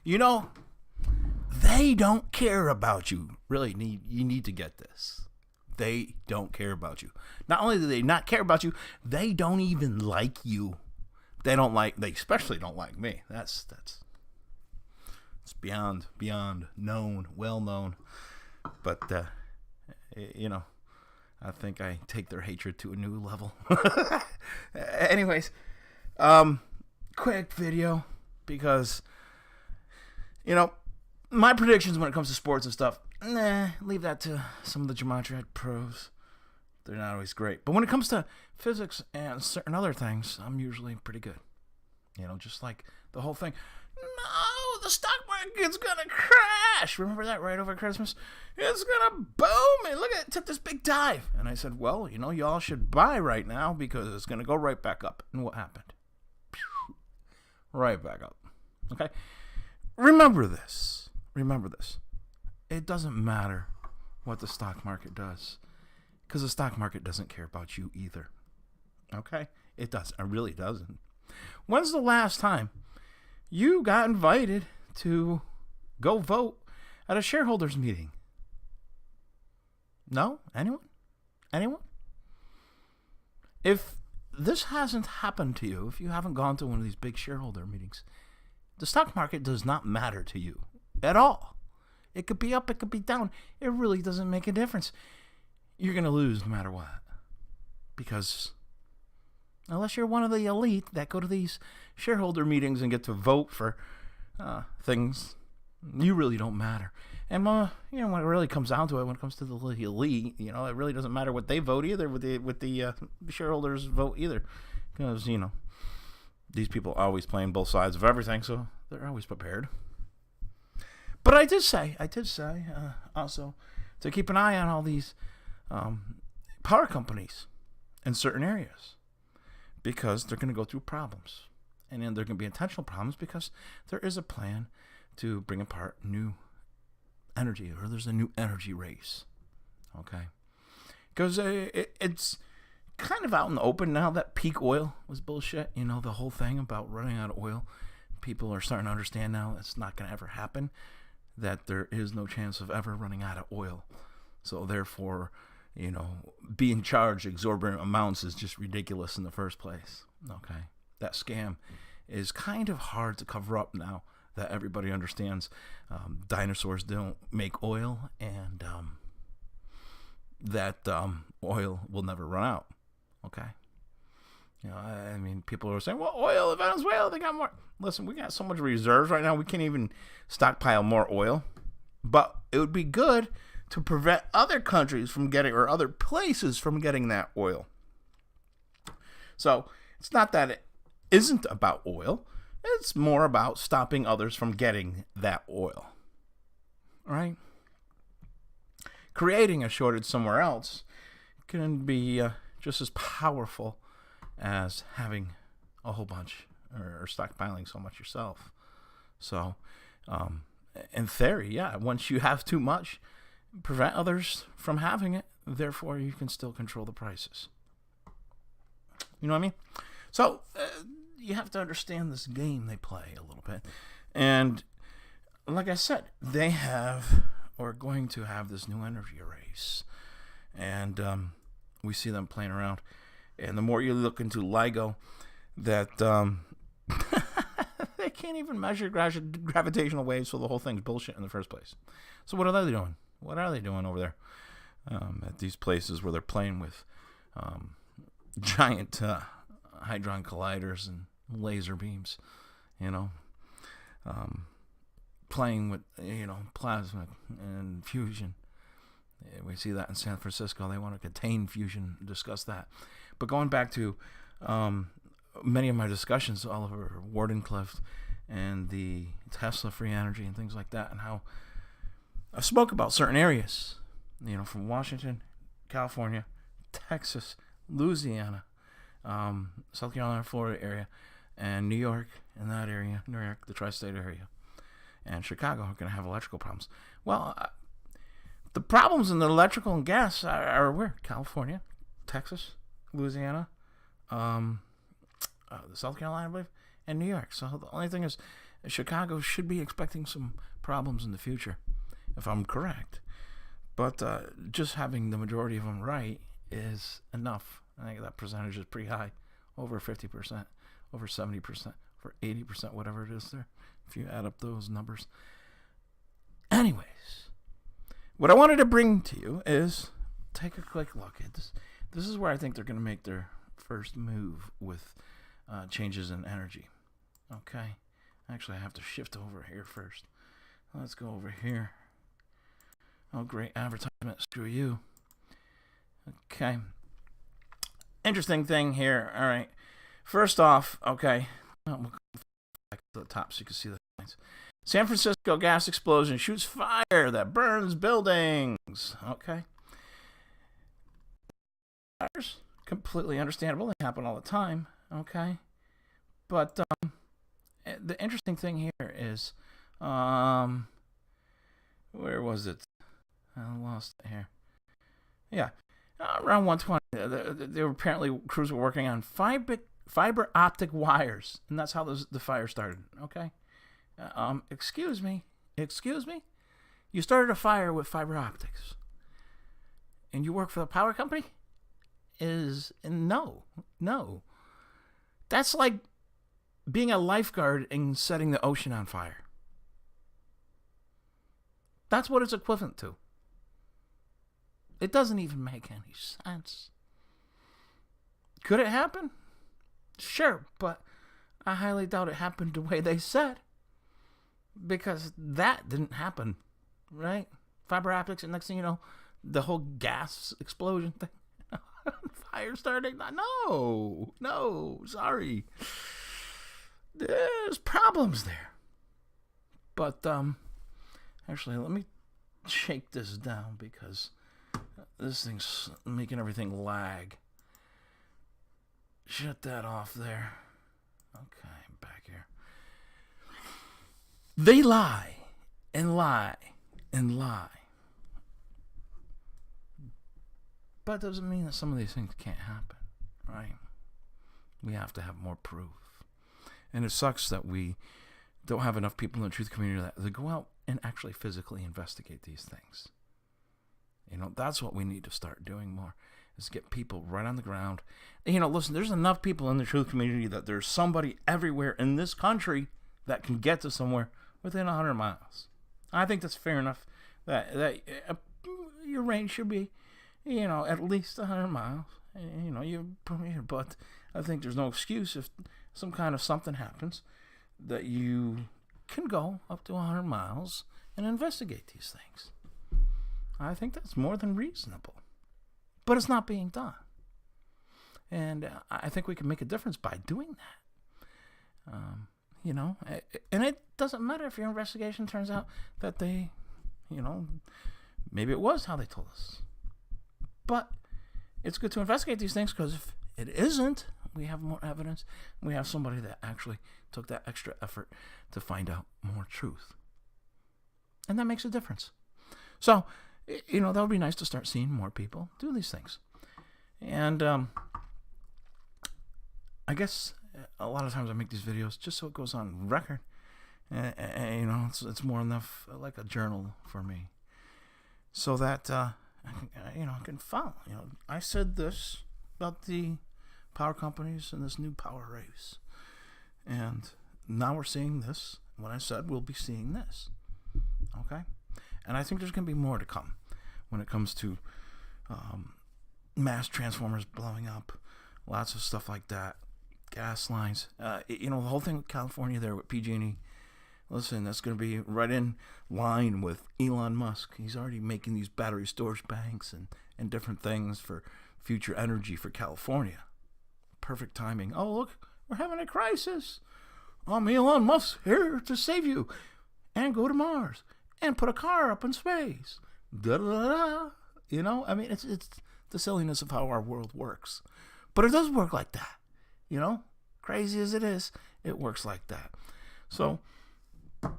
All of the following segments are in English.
You know, they don't care about you. Really, you need to get this. They don't care about you. Not only do they not care about you, they don't even like you. They especially don't like me. That's beyond known, well known. But I think I take their hatred to a new level. Anyways, quick video because my predictions when it comes to sports and stuff, leave that to some of the gematria pros. They're not always great. But when it comes to physics and certain other things, I'm usually pretty good. Just like the whole thing. No, the stock market's going to crash. Remember that right over Christmas? It's going to boom. And look at it, took this big dive. And I said, well, y'all should buy right now because it's going to go right back up. And what happened? Right back up. Okay? Remember this. It doesn't matter what the stock market does because the stock market doesn't care about you either. Okay? It doesn't. It really doesn't. When's the last time you got invited to go vote at a shareholders meeting? No? Anyone? If this hasn't happened to you, if you haven't gone to one of these big shareholder meetings, the stock market does not matter to you at all. It could be up, it could be down. It really doesn't make a difference. You're going to lose no matter what. Because unless you're one of the elite that go to these shareholder meetings and get to vote for things, you really don't matter. And when it really comes down to it, when it comes to the elite, it really doesn't matter what they vote either, with the shareholders vote either, because these people are always playing both sides of everything, so they're always prepared. But I did say also to keep an eye on all these power companies in certain areas, because they're going to go through problems. And then they're going to be intentional problems because there is a plan to bring apart new energy, or there's a new energy race. Okay? Because it's kind of out in the open now that peak oil was bullshit. The whole thing about running out of oil. People are starting to understand now it's not going to ever happen, that there is no chance of ever running out of oil. So therefore, being charged exorbitant amounts is just ridiculous in the first place. Okay? That scam is kind of hard to cover up now that everybody understands dinosaurs don't make oil, and that oil will never run out. Okay? People are saying, well, oil in Venezuela, they got more. Listen, we got so much reserves right now, we can't even stockpile more oil. But it would be good to prevent other countries from getting, or other places from getting, that oil. So it's not that it isn't about oil. It's more about stopping others from getting that oil. All right? Creating a shortage somewhere else can be just as powerful as having a whole bunch, or stockpiling so much yourself. So, in theory, once you have too much, prevent others from having it. Therefore, you can still control the prices. You know what I mean? So, you have to understand this game they play a little bit. And like I said, they have, or going to have, this new energy race. And we see them playing around. And the more you look into LIGO, that they can't even measure gravitational waves, so the whole thing's bullshit in the first place. So what are they doing? What are they doing over there at these places where they're playing with giant hadron colliders and laser beams, playing with, plasma and fusion. We see that in San Francisco. They want to contain fusion, discuss that. But going back to many of my discussions, Oliver Wardenclyffe and the Tesla free energy and things like that, and how I spoke about certain areas, from Washington, California, Texas, Louisiana, South Carolina, Florida area, and New York, in that area, New York, the tri-state area, and Chicago are going to have electrical problems. Well, the problems in the electrical and gas are where? California, Texas, Louisiana, South Carolina, I believe, and New York. So the only thing is, Chicago should be expecting some problems in the future, if I'm correct. But just having the majority of them right is enough. I think that percentage is pretty high, over 50%, over 70%, over 80%, whatever it is there, if you add up those numbers. Anyways, what I wanted to bring to you is take a quick look at this. This is where I think they're going to make their first move with changes in energy. Okay. Actually, I have to shift over here first. Let's go over here. Oh, great advertisement. Screw you. Okay. Interesting thing here. All right. First off, okay. We'll go back to the top so you can see the lines. San Francisco gas explosion shoots fire that burns buildings. Okay. Fires, completely understandable. They happen all the time. Okay. But the interesting thing here is, where was it? I lost it here. Yeah, around 120. They were apparently crews were working on fiber optic wires, and that's how the fire started. Okay. Excuse me. You started a fire with fiber optics, and you work for the power company? No. That's like being a lifeguard and setting the ocean on fire. That's what it's equivalent to. It doesn't even make any sense. Could it happen? Sure, but I highly doubt it happened the way they said. Because that didn't happen, right? Fiber optics, and next thing you know, the whole gas explosion thing. Fire starting. No, sorry. There's problems there. But, actually, let me shake this down because this thing's making everything lag. Shut that off there. Okay, back here. They lie and lie and lie. But it doesn't mean that some of these things can't happen, right? We have to have more proof. And it sucks that we don't have enough people in the truth community that go out and actually physically investigate these things. You know, that's what we need to start doing more, is get people right on the ground. And, you know, listen, there's enough people in the truth community that there's somebody everywhere in this country that can get to somewhere within 100 miles. I think that's fair enough that your range should be, you know, at least 100 miles. You know, but I think there's no excuse if some kind of something happens that you can go up to 100 miles and investigate these things. I think that's more than reasonable. But it's not being done. And I think we can make a difference by doing that. You know, and it doesn't matter if your investigation turns out that they, you know, maybe it was how they told us. But it's good to investigate these things, because if it isn't, we have more evidence. We have somebody that actually took that extra effort to find out more truth. And that makes a difference. So, you know, that would be nice to start seeing more people do these things. And I guess a lot of times I make these videos just so it goes on record. And you know, it's more enough like a journal for me, so that I can follow. You know, I said this about the power companies and this new power race, and now we're seeing this. What I said, we'll be seeing this. Okay, and I think there's going to be more to come when it comes to mass transformers blowing up, lots of stuff like that, gas lines. You know, the whole thing with California there with PG&E. Listen, that's going to be right in line with Elon Musk. He's already making these battery storage banks and different things for future energy for California. Perfect timing. Oh, look, we're having a crisis. I'm Elon Musk here to save you and go to Mars and put a car up in space. Da-da-da-da. You know, I mean, it's the silliness of how our world works. But it does work like that. You know, crazy as it is, it works like that. So,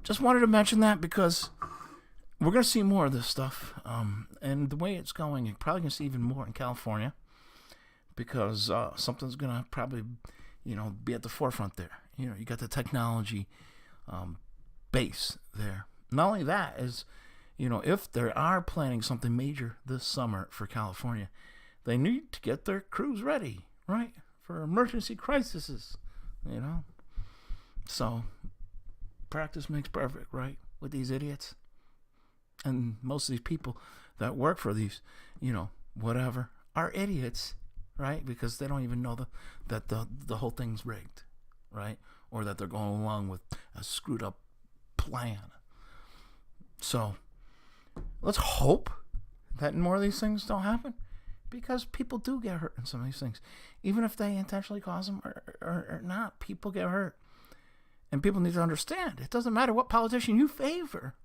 just wanted to mention that because we're going to see more of this stuff. And the way it's going, you're probably going to see even more in California, because something's going to probably, you know, be at the forefront there. You know, you got the technology base there. Not only that is, if they are planning something major this summer for California, they need to get their crews ready, right, for emergency crises, So, practice makes perfect, right, with these idiots. And most of these people that work for these, whatever, are idiots, right, because they don't even know that the whole thing's rigged, right, or that they're going along with a screwed up plan. So, let's hope that more of these things don't happen, because people do get hurt in some of these things. Even if they intentionally cause them or not, people get hurt. And people need to understand, it doesn't matter what politician you favor.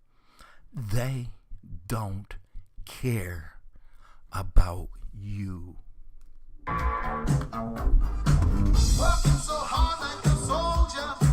They don't care about you. Working so hard like a soldier.